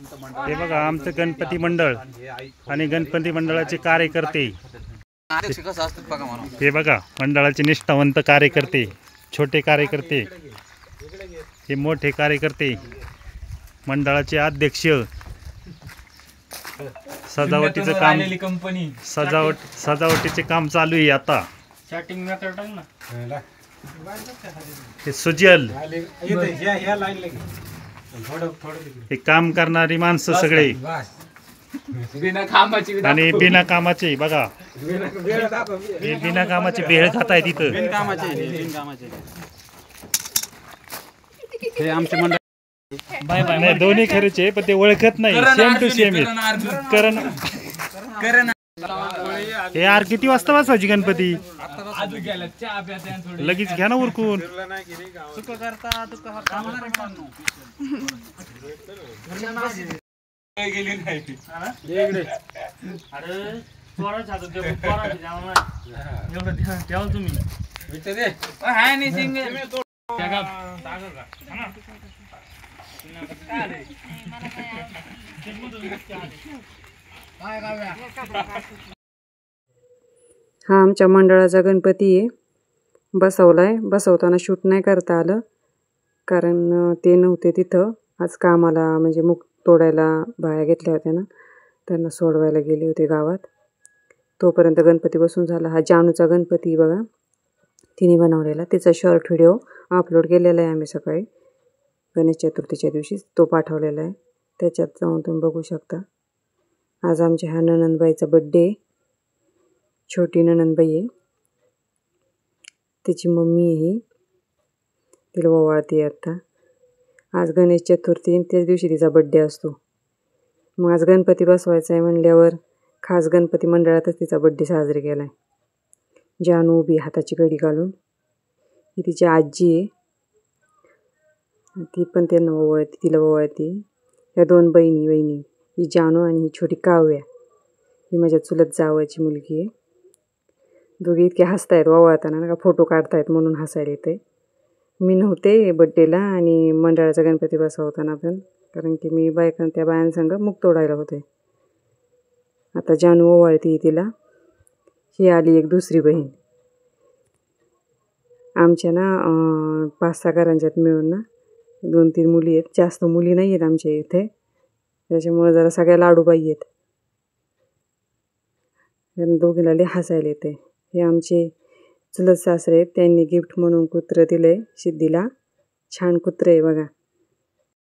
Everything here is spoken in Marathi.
हे बघा आमचं गणपती मंडळ आणि गणपती मंडळाचे कार्यकर्ते. हे बघा मंडळाचे निष्ठावंत कार्यकर्ते, छोटे कार्यकर्ते, हे मोठे कार्यकर्ते, मंडळाचे अध्यक्ष. सजावटीचं काम, सजावटीचे काम चालू आहे आता. हे सुजल, हे काम करणारी माणसं सगळे आणि बिना कामाचे. बघा हे बिना कामाचे भेळ खात आहे तिथं. हे आमचे मंडळ नाही दोन्ही खरेचे, पण ते ओळखत नाही. सेम टू सेम करण. हे यार किती वाजता वाजवायची गणपती? लगेच घ्या ना उरकून. हा आमच्या मंडळाचा गणपती आहे. बसवलाय. बसवताना शूट नाही करता आलं कारण ते नव्हते तिथं आज कामाला. म्हणजे मूग तोडायला बाया घेतल्या होत्या ना, त्यांना सोडवायला गेले होते गावात. तोपर्यंत गणपती बसून झाला. हा जानूचा गणपती बघा, तिने बनवलेला. तिचा शॉर्ट व्हिडिओ अपलोड केलेला आहे आम्ही सकाळी गणेश चतुर्थीच्या दिवशी. तो पाठवलेला आहे, त्याच्यात जाऊन तुम्ही बघू शकता. आज आमच्या ह्या नणंदबाईचा बड्डे आहे. छोटी नणंदबाई आहे, तिची मम्मी आहे, तिला ओवाळते आता. आज गणेश चतुर्थी, त्याच दिवशी तिचा बड्डे असतो. मग आज गणपती बसवायचा आहे म्हणल्यावर खास गणपती मंडळातच तिचा बड्डे साजरी केला आहे. जानू उभी हाताची घडी घालून. ही तिची आजी आहे, ती पण त्यांना ओवाळते, तिला ओवाळते. या दोन बहिणी, ही जानू आणि ही छोटी काव्या, ही माझ्या चुलत जावाची मुलगी आहे. दोघे इतके हसतायत ओवाळताना ना, का फोटो काढतायत म्हणून हसायला येते. मी नव्हते बड्डेला आणि मंडळाचा गणपती बसवताना पण, कारण की मी त्या बायांसंग मूग तोडायला होते. आता जानू ओवाळती तिला. ही आली एक दुसरी बहीण. आमच्या ना 5-6 घरांच्यात मिळून ना 2-3 मुली आहेत. जास्त मुली नाही आहेत आमच्या इथे, त्याच्यामुळे जरा सगळ्या लाडूबाई आहेत. त्यांना दोघीला लई हसायला येते. हे आमचे चुलत सासरे आहेत, त्यांनी गिफ्ट म्हणून कुत्रं दिलं आहे सिद्धीला. छान कुत्रं आहे बघा.